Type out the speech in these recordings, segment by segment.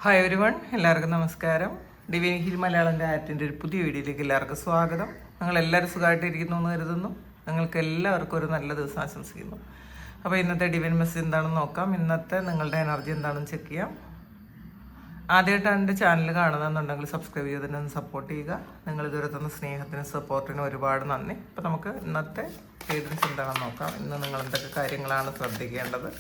Hi every one, എല്ലാവർക്കും നമസ്കാരം. Divine heal മലയാളൻ്റെ ആറ്റിൻ്റെ ഒരു പുതിയ വീഡിയോയിലേക്ക് എല്ലാവർക്കും സ്വാഗതം. ഞങ്ങളെല്ലാവരും സുഖമായിട്ടിരിക്കുന്നു എന്ന് കരുതുന്നു. നിങ്ങൾക്ക് എല്ലാവർക്കും ഒരു നല്ല ദിവസം ആശംസിക്കുന്നു. അപ്പോൾ ഇന്നത്തെ ഡിവൈൻ മെസ്സേജ് എന്താണെന്ന് നോക്കാം. ഇന്നത്തെ നിങ്ങളുടെ എനർജി എന്താണെന്ന് ചെക്ക് ചെയ്യാം. ആദ്യമായിട്ടാണ് എൻ്റെ ചാനൽ കാണുന്നതെന്നുണ്ടെങ്കിൽ സബ്സ്ക്രൈബ് ചെയ്തതിനൊന്ന് സപ്പോർട്ട് ചെയ്യുക. നിങ്ങൾ ഇതുവരെ തന്ന സ്നേഹത്തിനും സപ്പോർട്ടിനും ഒരുപാട് നന്ദി. അപ്പോൾ നമുക്ക് ഇന്നത്തെ ഗൈഡൻസ് എന്താണെന്ന് നോക്കാം. ഇന്ന് നിങ്ങൾ എന്തൊക്കെ കാര്യങ്ങളാണ് ശ്രദ്ധിക്കേണ്ടത്.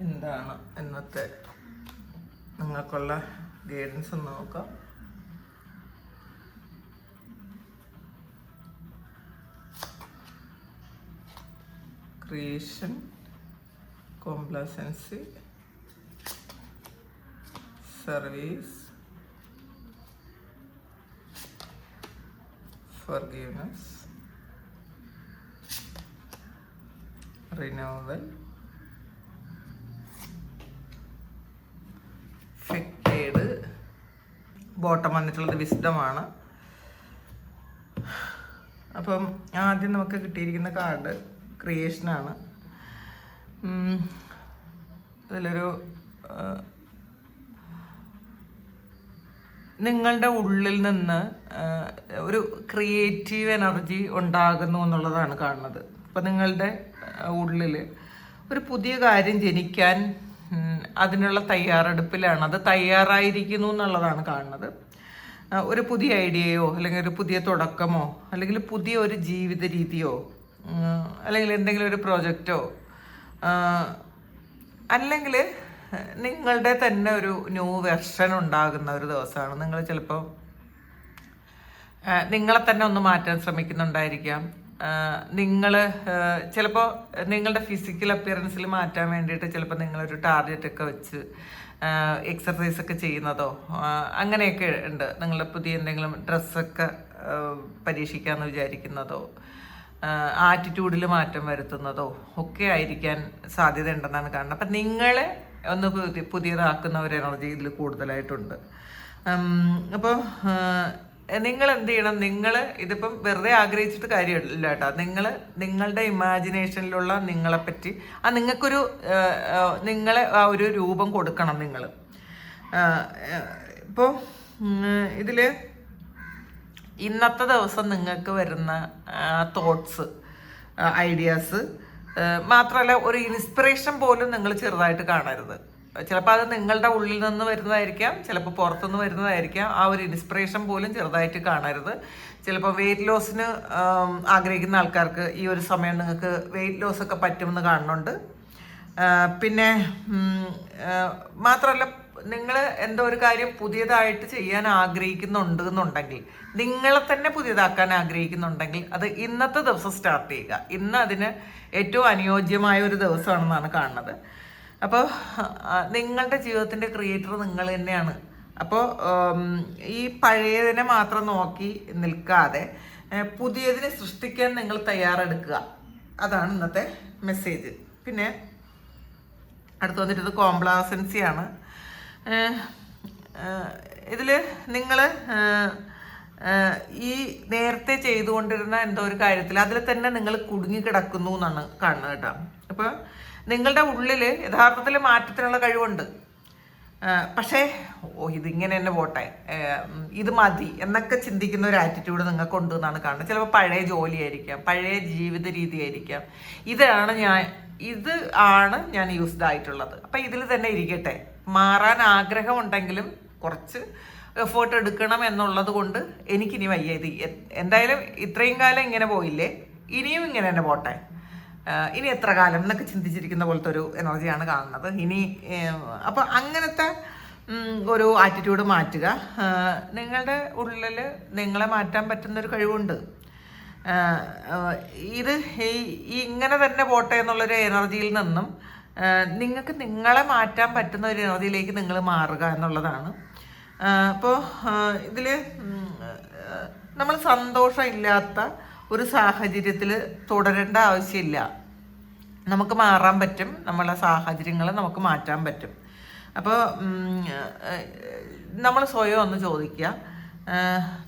എന്താണ് ഇന്നത്തെ നിങ്ങൾക്കുള്ള ഗൈഡൻസ് എന്ന് നോക്കാം. Creation, complacency, service, forgiveness, renewal, ഫെക്റ്റേഡ്. ബോട്ടം വന്നിട്ടുള്ളത് വിസ്ഡമാണ്. അപ്പം ആദ്യം നമുക്ക് കിട്ടിയിരിക്കുന്ന കാർഡ് ക്രിയേഷനാണ്. അതിലൊരു നിങ്ങളുടെ ഉള്ളിൽ നിന്ന് ഒരു ക്രിയേറ്റീവ് എനർജി ഉണ്ടാകുന്നു എന്നുള്ളതാണ് കാണുന്നത്. അപ്പം നിങ്ങളുടെ ഉള്ളിൽ ഒരു പുതിയ കാര്യം ജനിക്കാൻ അതിനുള്ള തയ്യാറെടുപ്പിലാണ്, അത് തയ്യാറായിരിക്കുന്നു എന്നുള്ളതാണ് കാണുന്നത്. ഒരു പുതിയ ഐഡിയയോ അല്ലെങ്കിൽ ഒരു പുതിയ തുടക്കമോ അല്ലെങ്കിൽ പുതിയ ഒരു ജീവിത രീതിയോ അല്ലെങ്കിൽ എന്തെങ്കിലും ഒരു പ്രോജക്റ്റോ അല്ലെങ്കിൽ നിങ്ങളുടെ തന്നെ ഒരു ന്യൂ വെർഷൻ ഉണ്ടാകുന്ന ഒരു ദിവസമാണ്. നിങ്ങൾ ചിലപ്പോൾ നിങ്ങളെ തന്നെ ഒന്ന് മാറ്റാൻ ശ്രമിക്കുന്നുണ്ടായിരിക്കാം. നിങ്ങൾ ചിലപ്പോൾ നിങ്ങളുടെ ഫിസിക്കൽ അപ്പിയറൻസിൽ മാറ്റാൻ വേണ്ടിയിട്ട് ചിലപ്പോൾ നിങ്ങളൊരു ടാർഗറ്റൊക്കെ വെച്ച് എക്സർസൈസൊക്കെ ചെയ്യുന്നതോ അങ്ങനെയൊക്കെ ഉണ്ട്. നിങ്ങളുടെ പുതിയ എന്തെങ്കിലും ഡ്രസ്സൊക്കെ പരീക്ഷിക്കാമെന്ന് വിചാരിക്കുന്നതോ ആറ്റിറ്റ്യൂഡിൽ മാറ്റം വരുത്തുന്നതോ ഒക്കെ ആയിരിക്കാൻ സാധ്യത ഉണ്ടെന്നാണ് കാണുന്നത്. അപ്പം നിങ്ങളെ ഒന്ന് പുതിയതാക്കുന്ന ഒരു എനർജി ഇതിൽ കൂടുതലായിട്ടുണ്ട്. അപ്പോൾ നിങ്ങൾ എന്ത് ചെയ്യണം, നിങ്ങൾ ഇതിപ്പം വെറുതെ ആഗ്രഹിച്ചിട്ട് കാര്യമില്ല കേട്ടോ. നിങ്ങളുടെ ഇമാജിനേഷനിലുള്ള നിങ്ങളെപ്പറ്റി നിങ്ങൾക്കൊരു നിങ്ങളെ ആ ഒരു രൂപം കൊടുക്കണം നിങ്ങൾ. ഇപ്പോൾ ഇതിൽ ഇന്നത്തെ ദിവസം നിങ്ങൾക്ക് വരുന്ന തോട്ട്സ്, ഐഡിയാസ് മാത്രമല്ല ഒരു ഇൻസ്പിറേഷൻ പോലും നിങ്ങൾ ചെറുതായിട്ട് കാണരുത്. ചിലപ്പോൾ അത് നിങ്ങളുടെ ഉള്ളിൽ നിന്ന് വരുന്നതായിരിക്കാം, ചിലപ്പോൾ പുറത്തുനിന്ന് വരുന്നതായിരിക്കാം. ആ ഒരു ഇൻസ്പിറേഷൻ പോലും ചെറുതായിട്ട് കാണരുത്. ചിലപ്പോൾ വെയിറ്റ് ലോസിന് ആഗ്രഹിക്കുന്ന ആൾക്കാർക്ക് ഈ ഒരു സമയം നിങ്ങൾക്ക് വെയിറ്റ് ലോസൊക്കെ പറ്റുമെന്ന് കാണുന്നുണ്ട്. പിന്നെ മാത്രമല്ല നിങ്ങൾ എന്തോ ഒരു കാര്യം പുതിയതായിട്ട് ചെയ്യാൻ ആഗ്രഹിക്കുന്നുണ്ട് എന്നുണ്ടെങ്കിൽ, നിങ്ങളെ തന്നെ പുതിയതാക്കാൻ ആഗ്രഹിക്കുന്നുണ്ടെങ്കിൽ അത് ഇന്നത്തെ ദിവസം സ്റ്റാർട്ട് ചെയ്യുക. ഇന്ന് അതിന് ഏറ്റവും അനുയോജ്യമായ ഒരു ദിവസമാണെന്നാണ് കാണുന്നത്. അപ്പോൾ നിങ്ങളുടെ ജീവിതത്തിൻ്റെ ക്രിയേറ്റർ നിങ്ങൾ തന്നെയാണ്. അപ്പോൾ ഈ പഴയതിനെ മാത്രം നോക്കി നിൽക്കാതെ പുതിയതിനെ സൃഷ്ടിക്കാൻ നിങ്ങൾ തയ്യാറെടുക്കുക. അതാണ് ഇന്നത്തെ മെസ്സേജ്. പിന്നെ അടുത്ത് വന്നിട്ടത് കോംപ്ലാസൻസിയാണ്. ഇതിൽ നിങ്ങൾ ഈ നേരത്തെ ചെയ്തുകൊണ്ടിരുന്ന എന്തോ ഒരു കാര്യത്തിൽ അതിൽ തന്നെ നിങ്ങൾ കുടുങ്ങിക്കിടക്കുന്നു എന്നാണ് കാണുന്നത് കേട്ടോ. അപ്പോൾ നിങ്ങളുടെ ഉള്ളിൽ യഥാർത്ഥത്തിൽ മാറ്റത്തിനുള്ള കഴിവുണ്ട്. പക്ഷേ ഇതിങ്ങനെ തന്നെ പോട്ടെ, ഇത് മതി എന്നൊക്കെ ചിന്തിക്കുന്ന ഒരു ആറ്റിറ്റ്യൂഡ് നിങ്ങൾക്കുണ്ട് എന്നാണ് കാണുന്നത്. ചിലപ്പോൾ പഴയ ജോലിയായിരിക്കാം, പഴയ ജീവിത രീതിയായിരിക്കാം. ഇത് ആണ് ഞാൻ യൂസ്ഡ് ആയിട്ടുള്ളത്. അപ്പം ഇതിൽ തന്നെ ഇരിക്കട്ടെ. മാറാൻ ആഗ്രഹമുണ്ടെങ്കിലും കുറച്ച് എഫേർട്ട് എടുക്കണം എന്നുള്ളത് കൊണ്ട് എനിക്കിനി വയ്യ. ഇത് എന്തായാലും ഇത്രയും കാലം ഇങ്ങനെ പോയില്ലേ, ഇനിയും ഇങ്ങനെ തന്നെ പോട്ടെ, ഇനി എത്ര കാലം എന്നൊക്കെ ചിന്തിച്ചിരിക്കുന്ന പോലത്തെ ഒരു എനർജിയാണ് കാണുന്നത്. അപ്പോൾ അങ്ങനത്തെ ഒരു ആറ്റിറ്റ്യൂഡ് മാറ്റുക. നിങ്ങളുടെ ഉള്ളിൽ നിങ്ങളെ മാറ്റാൻ പറ്റുന്നൊരു കഴിവുണ്ട്. ഇത് ഇങ്ങനെ തന്നെ പോട്ടെ എന്നുള്ളൊരു എനർജിയിൽ നിന്നും നിങ്ങൾക്ക് നിങ്ങളെ മാറ്റാൻ പറ്റുന്ന ഒരു എനർജിയിലേക്ക് നിങ്ങൾ മാറുക എന്നുള്ളതാണ്. അപ്പോൾ ഇതിൽ നമ്മൾ സന്തോഷമില്ലാത്ത ഒരു സാഹചര്യത്തിൽ തുടരേണ്ട ആവശ്യമില്ല. നമുക്ക് മാറാൻ പറ്റും, നമ്മളെ സാഹചര്യങ്ങൾ നമുക്ക് മാറ്റാൻ പറ്റും. അപ്പോൾ നമ്മൾ സ്വയം ഒന്ന് ചോദിക്കുക,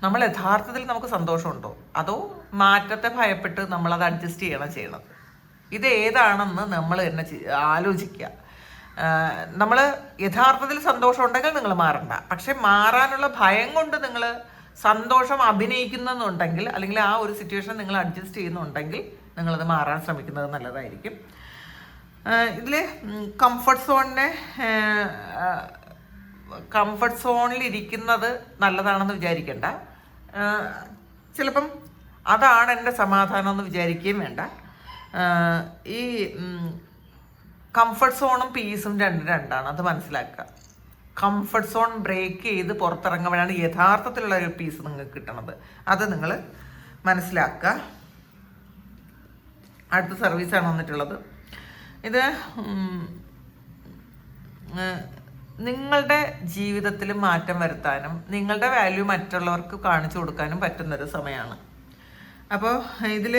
നമ്മൾ യഥാർത്ഥത്തിൽ നമുക്ക് സന്തോഷമുണ്ടോ, അതോ മാറ്റത്തെ ഭയപ്പെട്ട് നമ്മളത് അഡ്ജസ്റ്റ് ചെയ്യണത്. ഇത് ഏതാണെന്ന് നമ്മൾ തന്നെ ആലോചിക്കുക. നമ്മൾ യഥാർത്ഥത്തിൽ സന്തോഷം ഉണ്ടെങ്കിൽ നിങ്ങൾ മാറണ്ട. പക്ഷെ മാറാനുള്ള ഭയം കൊണ്ട് നിങ്ങൾ സന്തോഷം അഭിനയിക്കുന്നുണ്ടെങ്കിൽ, അല്ലെങ്കിൽ ആ ഒരു സിറ്റുവേഷൻ നിങ്ങൾ അഡ്ജസ്റ്റ് ചെയ്യുന്നുണ്ടെങ്കിൽ നിങ്ങളത് മാറാൻ ശ്രമിക്കുന്നത് നല്ലതായിരിക്കും. ഇതിൽ കംഫർട്ട് സോണിൽ ഇരിക്കുന്നത് നല്ലതാണെന്ന് വിചാരിക്കേണ്ട. ചിലപ്പം അതാണ് എൻ്റെ സമാധാനം എന്ന് വിചാരിക്കുകയും വേണ്ട. ഈ കംഫർട്ട് സോണും പീസും രണ്ടാണ്, അത് മനസ്സിലാക്കുക. കംഫർട്ട് സോൺ ബ്രേക്ക് ചെയ്ത് പുറത്തിറങ്ങുമ്പോഴാണ് യഥാർത്ഥത്തിലുള്ള ഒരു പീസ് നിങ്ങൾക്ക് കിട്ടണത്. അത് നിങ്ങൾ മനസ്സിലാക്കുക. അടുത്ത സർവീസാണ് വന്നിട്ടുള്ളത്. ഇത് നിങ്ങളുടെ ജീവിതത്തിൽ മാറ്റം വരുത്താനും നിങ്ങളുടെ വാല്യൂ മറ്റുള്ളവർക്ക് കാണിച്ചു കൊടുക്കാനും പറ്റുന്നൊരു സമയമാണ്. അപ്പോൾ ഇതിൽ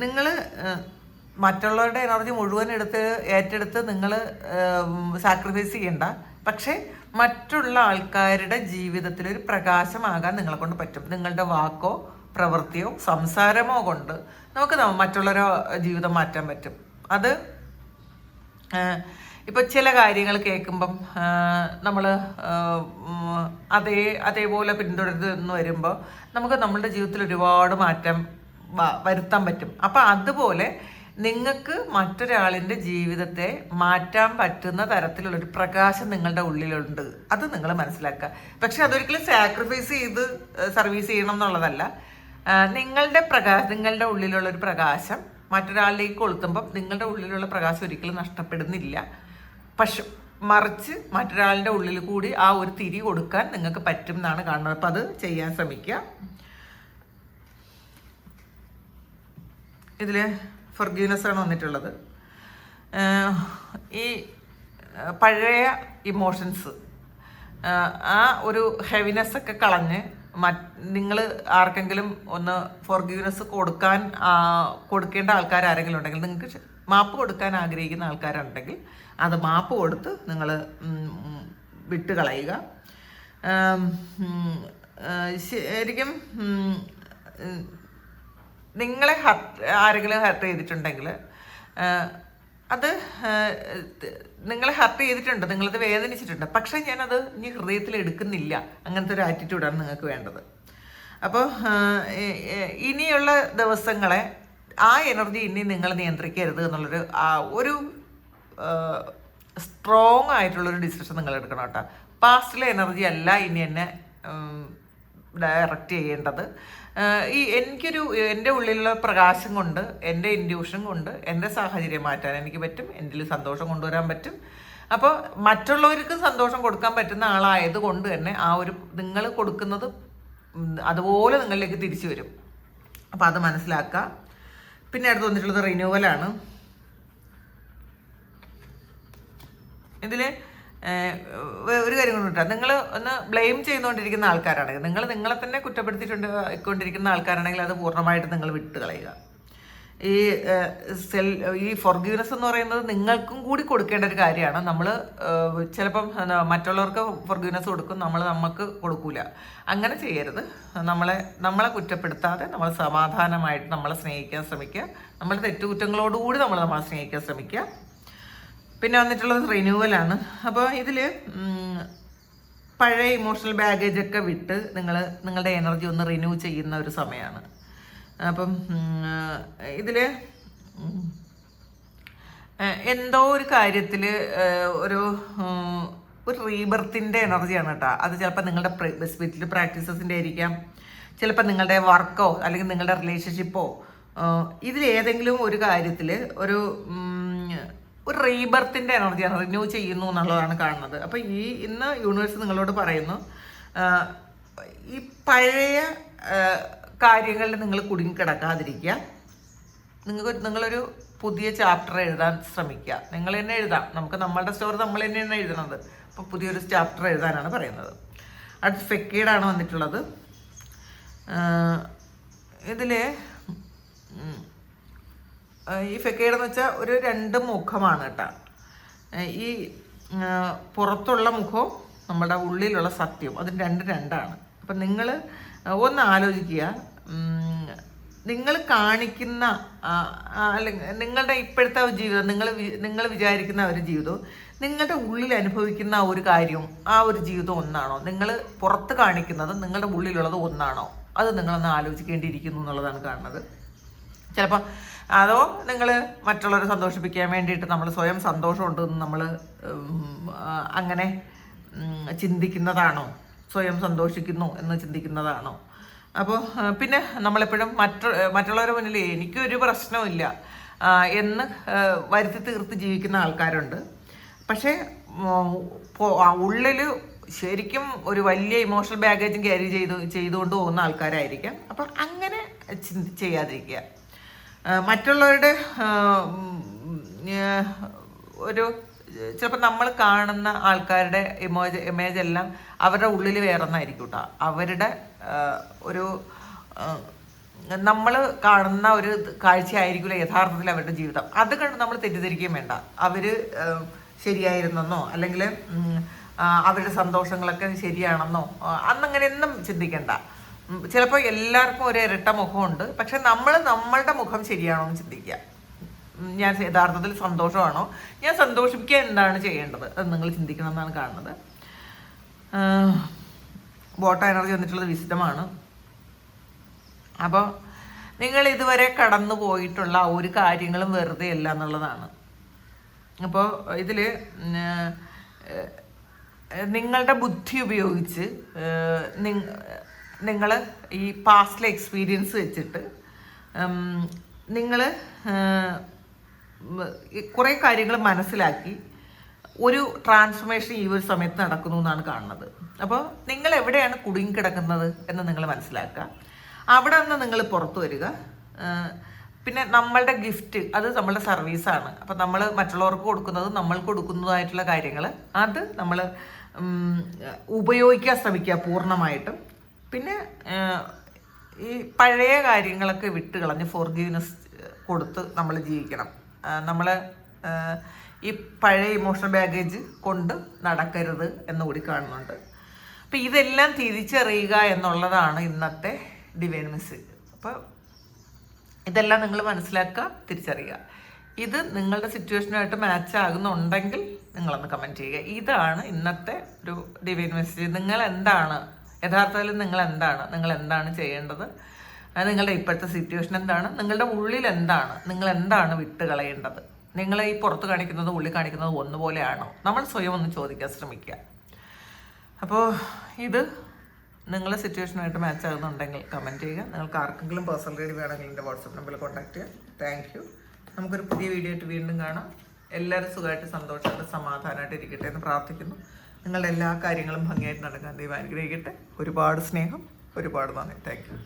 നിങ്ങൾ മറ്റുള്ളവരുടെ എനർജി മുഴുവൻ ഏറ്റെടുത്ത് നിങ്ങൾ സാക്രിഫൈസ് ചെയ്യണ്ട. പക്ഷേ മറ്റുള്ള ആൾക്കാരുടെ ജീവിതത്തിലൊരു പ്രകാശമാകാൻ നിങ്ങളെ കൊണ്ട് പറ്റും. നിങ്ങളുടെ വാക്കോ പ്രവൃത്തിയോ സംസാരമോ കൊണ്ട് നമുക്ക് മറ്റുള്ളവരുടെ ജീവിതം മാറ്റാൻ പറ്റും. അത് ഇപ്പോൾ ചില കാര്യങ്ങൾ കേൾക്കുമ്പം നമ്മൾ അതേപോലെ പിന്തുടരുന്നു വരുമ്പോൾ നമുക്ക് നമ്മളുടെ ജീവിതത്തിൽ ഒരുപാട് മാറ്റം വരുത്താൻ പറ്റും. അപ്പം അതുപോലെ നിങ്ങൾക്ക് മറ്റൊരാളിൻ്റെ ജീവിതത്തെ മാറ്റാൻ പറ്റുന്ന തരത്തിലുള്ളൊരു പ്രകാശം നിങ്ങളുടെ ഉള്ളിലുണ്ട്. അത് നിങ്ങൾ മനസ്സിലാക്കുക. പക്ഷെ അതൊരിക്കലും സാക്രിഫൈസ് ചെയ്ത് സർവീസ് ചെയ്യണം എന്നുള്ളതല്ല. നിങ്ങളുടെ ഉള്ളിലുള്ളൊരു പ്രകാശം മറ്റൊരാളിലേക്ക് കൊളുത്തുമ്പം നിങ്ങളുടെ ഉള്ളിലുള്ള പ്രകാശം ഒരിക്കലും നഷ്ടപ്പെടുന്നില്ല. പക്ഷെ മറിച്ച് മറ്റൊരാളുടെ ഉള്ളിൽ കൂടി ആ ഒരു തിരി കൊടുക്കാൻ നിങ്ങൾക്ക് പറ്റും എന്നാണ് കാണുന്നത്. അപ്പം അത് ചെയ്യാൻ ശ്രമിക്കുക. ഇതിൽ ഫൊർഗീവ്നെസ് ആണ് വന്നിട്ടുള്ളത്. ഈ പഴയ ഇമോഷൻസ്, ആ ഒരു ഹെവിനെസ് ഒക്കെ കളഞ്ഞ് നിങ്ങൾ ആർക്കെങ്കിലും ഒന്ന് ഫൊർഗീവ്നെസ് കൊടുക്കേണ്ട ആൾക്കാർ ആരെങ്കിലും ഉണ്ടെങ്കിൽ, നിങ്ങൾക്ക് മാപ്പ് കൊടുക്കാൻ ആഗ്രഹിക്കുന്ന ആൾക്കാരുണ്ടെങ്കിൽ അത് മാപ്പ് കൊടുത്ത് നിങ്ങൾ വിട്ടുകളയുക. ശരിക്കും നിങ്ങളെ ആരെങ്കിലും ഹർട്ട് ചെയ്തിട്ടുണ്ടെങ്കിൽ അത് നിങ്ങളെ ഹർട്ട് ചെയ്തിട്ടുണ്ട്, നിങ്ങളത് വേദനിച്ചിട്ടുണ്ട്. പക്ഷേ ഞാനത് ഇനി ഹൃദയത്തിൽ എടുക്കുന്നില്ല, അങ്ങനത്തെ ഒരു ആറ്റിറ്റ്യൂഡാണ് നിങ്ങൾക്ക് വേണ്ടത്. അപ്പോൾ ഇനിയുള്ള ദിവസങ്ങളെ ആ എനർജി ഇനി നിങ്ങൾ നിയന്ത്രിക്കരുത് എന്നുള്ളൊരു ഒരു സ്ട്രോങ് ആയിട്ടുള്ളൊരു ഡിസിഷൻ നിങ്ങൾ എടുക്കണം കേട്ടോ. പാസ്റ്റിലെ എനർജി അല്ല ഇനി എന്നെ ഡയറക്റ്റ് ചെയ്യേണ്ടത്. എൻ്റെ ഉള്ളിലുള്ള പ്രകാശം കൊണ്ട്, എൻ്റെ ഇൻഡ്യൂഷൻ കൊണ്ട് എൻ്റെ സാഹചര്യം മാറ്റാൻ എനിക്ക് പറ്റും, എൻ്റെ സന്തോഷം കൊണ്ടുവരാൻ പറ്റും. അപ്പോൾ മറ്റുള്ളവർക്കും സന്തോഷം കൊടുക്കാൻ പറ്റുന്ന ആളായത് കൊണ്ട് തന്നെ ആ ഒരു നിങ്ങൾ കൊടുക്കുന്നത് അതുപോലെ നിങ്ങളിലേക്ക് തിരിച്ചു വരും. അപ്പോൾ അത് മനസ്സിലാക്കുക. പിന്നെ അടുത്ത് വന്നിട്ടുള്ളത് റിന്യൂവലാണ്. ഇതിൽ ഒരു കാര്യം കൊണ്ടിട്ടാ, നിങ്ങൾ ഒന്ന് ബ്ലെയിം ചെയ്തുകൊണ്ടിരിക്കുന്ന ആൾക്കാരാണെങ്കിൽ, നിങ്ങളെ തന്നെ കുറ്റപ്പെടുത്തിക്കൊണ്ടിരിക്കുന്ന ആൾക്കാരാണെങ്കിൽ അത് പൂർണ്ണമായിട്ട് നിങ്ങൾ വിട്ട് കളയുക. ഈ ഫൊർഗീവ്നെസ് എന്ന് പറയുന്നത് നിങ്ങൾക്കും കൂടി കൊടുക്കേണ്ട ഒരു കാര്യമാണ്. നമ്മൾ ചിലപ്പം മറ്റുള്ളവർക്ക് ഫൊർഗീവ്നെസ് കൊടുക്കും, നമുക്ക് കൊടുക്കൂല. അങ്ങനെ ചെയ്യരുത്. നമ്മളെ കുറ്റപ്പെടുത്താതെ നമ്മൾ സമാധാനമായിട്ട് നമ്മളെ സ്നേഹിക്കാൻ ശ്രമിക്കുക. നമ്മളെ തെറ്റുകുറ്റങ്ങളോടുകൂടി നമ്മളെ സ്നേഹിക്കാൻ ശ്രമിക്കുക. പിന്നെ വന്നിട്ടുള്ളത് റിന്യൂവലാണ്. അപ്പോൾ ഇതിൽ പഴയ ഇമോഷണൽ ബാഗേജൊക്കെ വിട്ട് നിങ്ങളുടെ എനർജി ഒന്ന് റിന്യൂ ചെയ്യുന്ന ഒരു സമയമാണ്. അപ്പം ഇതിൽ എന്തോ ഒരു കാര്യത്തിൽ ഒരു റീബർത്തിൻ്റെ എനർജിയാണ് കേട്ടോ. അത് ചിലപ്പോൾ നിങ്ങളുടെ സ്പിരിച്വൽ പ്രാക്ടീസസിൻ്റെ ആയിരിക്കാം, ചിലപ്പോൾ നിങ്ങളുടെ വർക്കോ അല്ലെങ്കിൽ നിങ്ങളുടെ റിലേഷൻഷിപ്പോ, ഇതിലേതെങ്കിലും ഒരു കാര്യത്തിൽ ഒരു റീബർത്തിൻ്റെ എനർജിയാണ്, റിന്യൂ ചെയ്യുന്നു എന്നുള്ളതാണ് കാണുന്നത്. അപ്പോൾ ഇന്ന് യൂണിവേഴ്സ് നിങ്ങളോട് പറയുന്നു, ഈ പഴയ കാര്യങ്ങളിൽ നിങ്ങൾ കുടുങ്ങിക്കിടക്കാതിരിക്കുക. നിങ്ങളൊരു പുതിയ ചാപ്റ്റർ എഴുതാൻ ശ്രമിക്കുക. നിങ്ങൾ തന്നെ എഴുതാം, നമ്മളുടെ സ്റ്റോറി നമ്മൾ തന്നെയാണ് എഴുതുന്നത്. അപ്പോൾ പുതിയൊരു ചാപ്റ്റർ എഴുതാനാണ് പറയുന്നത്. അടുത്ത് ഫെക്കേഡാണ് വന്നിട്ടുള്ളത്. ഇതിൽ ഈ ഫെക്കേഡെന്ന് വെച്ചാൽ ഒരു രണ്ട് മുഖമാണ് കേട്ടോ. ഈ പുറത്തുള്ള മുഖവും നമ്മുടെ ഉള്ളിലുള്ള സത്യവും, അതിന് രണ്ടാണ്. അപ്പം നിങ്ങൾ ഒന്ന് ആലോചിക്കുക, നിങ്ങൾ കാണിക്കുന്ന അല്ലെങ്കിൽ നിങ്ങളുടെ ഇപ്പോഴത്തെ ജീവിതം നിങ്ങൾ വിചാരിക്കുന്ന ഒരു ജീവിതവും നിങ്ങളുടെ ഉള്ളിൽ അനുഭവിക്കുന്ന ഒരു കാര്യവും ആ ഒരു ജീവിതം ഒന്നാണോ? നിങ്ങൾ പുറത്ത് കാണിക്കുന്നത് നിങ്ങളുടെ ഉള്ളിലുള്ളത് ഒന്നാണോ? അത് നിങ്ങളൊന്ന് ആലോചിക്കേണ്ടിയിരിക്കുന്നു എന്നുള്ളതാണ് കാണുന്നത്. ചിലപ്പോൾ അതോ നിങ്ങൾ മറ്റുള്ളവരെ സന്തോഷിപ്പിക്കാൻ വേണ്ടിയിട്ട് നമ്മൾ സ്വയം സന്തോഷമുണ്ടെന്ന് നമ്മൾ അങ്ങനെ ചിന്തിക്കുന്നതാണോ? സ്വയം സന്തോഷിക്കുന്നു എന്ന് ചിന്തിക്കുന്നതാണോ? അപ്പോൾ പിന്നെ നമ്മളെപ്പോഴും മറ്റുള്ളവരുടെ മുന്നിൽ എനിക്കൊരു പ്രശ്നമില്ല എന്ന് വരുത്തി തീർത്ത് ജീവിക്കുന്ന ആൾക്കാരുണ്ട്. പക്ഷേ ഉള്ളിൽ ശരിക്കും ഒരു വലിയ ഇമോഷണൽ ബാഗേജും ക്യാരി ചെയ്തുകൊണ്ട് പോകുന്ന ആൾക്കാരായിരിക്കാം. അപ്പം അങ്ങനെ ചെയ്യാതിരിക്കുക. മറ്റുള്ളവരുടെ ഒരു ചിലപ്പോൾ നമ്മൾ കാണുന്ന ആൾക്കാരുടെ ഇമേജ് എല്ലാം അവരുടെ ഉള്ളിൽ വേറെ ഒന്നായിരിക്കും കേട്ടോ. അവരുടെ ഒരു നമ്മൾ കാണുന്ന ഒരു കാഴ്ചയായിരിക്കില്ല യഥാർത്ഥത്തിൽ അവരുടെ ജീവിതം. അത് കണ്ട് നമ്മൾ തെറ്റിദ്ധരിക്കുകയും വേണ്ട. അവർ ശരിയായിരുന്നെന്നോ അല്ലെങ്കിൽ അവരുടെ സന്തോഷങ്ങളൊക്കെ ശരിയാണെന്നോ അന്നങ്ങനെ ഒന്നും ചിന്തിക്കണ്ട. ചിലപ്പോൾ എല്ലാവർക്കും ഒരു ഇരട്ട മുഖമുണ്ട്. പക്ഷെ നമ്മളുടെ മുഖം ശരിയാണോ എന്ന് ചിന്തിക്കുക. ഞാൻ യഥാർത്ഥത്തിൽ സന്തോഷമാണോ? ഞാൻ സന്തോഷിപ്പിക്കാൻ എന്താണ് ചെയ്യേണ്ടത് അത് നിങ്ങൾ ചിന്തിക്കണം എന്നാണ് കാണുന്നത്. ബോട്ട എനർജി വന്നിട്ടുള്ളത് വിശുദ്ധമാണ്. അപ്പോൾ നിങ്ങൾ ഇതുവരെ കടന്നു പോയിട്ടുള്ള ഒരു കാര്യങ്ങളും വെറുതെ അല്ല എന്നുള്ളതാണ്. അപ്പോൾ ഇതിൽ നിങ്ങളുടെ ബുദ്ധി ഉപയോഗിച്ച് നിങ്ങൾ ഈ പാസ്റ്റിലെ എക്സ്പീരിയൻസ് വെച്ചിട്ട് നിങ്ങൾ കുറേ കാര്യങ്ങൾ മനസ്സിലാക്കി ഒരു ട്രാൻസ്ഫോർമേഷൻ ഈ ഒരു സമയത്ത് നടക്കുന്നു എന്നാണ് കാണുന്നത്. അപ്പോൾ നിങ്ങൾ എവിടെയാണ് കുടുങ്ങിക്കിടക്കുന്നത് എന്ന് നിങ്ങൾ മനസ്സിലാക്കുക. അവിടെ നിന്ന് നിങ്ങൾ പുറത്തു വരിക. പിന്നെ നമ്മളുടെ ഗിഫ്റ്റ് അത് നമ്മളുടെ സർവീസാണ്. അപ്പം നമ്മൾ മറ്റുള്ളവർക്ക് കൊടുക്കുന്നത് നമ്മൾക്ക് കൊടുക്കുന്നതായിട്ടുള്ള കാര്യങ്ങൾ അത് നമ്മൾ ഉപയോഗിക്കാൻ ശ്രമിക്കുക പൂർണ്ണമായിട്ടും. പിന്നെ ഈ പഴയ കാര്യങ്ങളൊക്കെ വിട്ട് കളഞ്ഞ് ഫോർഗീവ്നെസ് കൊടുത്ത് നമ്മൾ ജീവിക്കണം. നമ്മൾ ഈ പഴയ ഇമോഷണൽ ബാഗേജ് കൊണ്ട് നടക്കരുത് എന്നുകൂടി കാണുന്നുണ്ട്. അപ്പം ഇതെല്ലാം തിരിച്ചറിയുക എന്നുള്ളതാണ് ഇന്നത്തെ ഡിവൈൻ മെസ്സേജ്. അപ്പോൾ ഇതെല്ലാം നിങ്ങൾ മനസ്സിലാക്കുക, തിരിച്ചറിയുക. ഇത് നിങ്ങളുടെ സിറ്റുവേഷനുമായിട്ട് മാച്ച് ആകുന്നുണ്ടെങ്കിൽ നിങ്ങളൊന്ന് കമൻറ്റ് ചെയ്യുക. ഇതാണ് ഇന്നത്തെ ഒരു ഡിവൈൻ മെസ്സേജ്. നിങ്ങൾ എന്താണ് യഥാർത്ഥത്തിൽ നിങ്ങൾ എന്താണ് ചെയ്യേണ്ടത്? നിങ്ങളുടെ ഇപ്പോഴത്തെ സിറ്റുവേഷൻ എന്താണ്? നിങ്ങളുടെ ഉള്ളിൽ എന്താണ്? നിങ്ങൾ എന്താണ് വിട്ട് കളയേണ്ടത്? നിങ്ങൾ ഈ പുറത്ത് കാണിക്കുന്നത് ഉള്ളിൽ കാണിക്കുന്നത് ഒന്നുപോലെയാണോ? നമ്മൾ സ്വയം ഒന്ന് ചോദിക്കാൻ ശ്രമിക്കുക. അപ്പോൾ ഇത് നിങ്ങളുടെ സിറ്റുവേഷനുമായിട്ട് മാച്ച് ആകുന്നുണ്ടെങ്കിൽ കമൻറ്റ് ചെയ്യുക. നിങ്ങൾക്ക് ആർക്കെങ്കിലും പേഴ്സണൽ റീഡിംഗ് വേണമെങ്കിൽ എൻ്റെ വാട്സപ്പ് നമ്പറിൽ കോൺടാക്ട് ചെയ്യാം. Thank you. നമുക്കൊരു പുതിയ വീഡിയോ ആയിട്ട് വീണ്ടും കാണാം. എല്ലാവരും സുഖമായിട്ട് സന്തോഷമായിട്ട് സമാധാനമായിട്ട് ഇരിക്കട്ടെ എന്ന് പ്രാർത്ഥിക്കുന്നു. നിങ്ങളുടെ എല്ലാ കാര്യങ്ങളും ഭംഗിയായിട്ട് നടക്കാൻ ദൈവം അനുഗ്രഹിക്കട്ടെ. ഒരുപാട് സ്നേഹം, ഒരുപാട് നന്ദി. Thank you.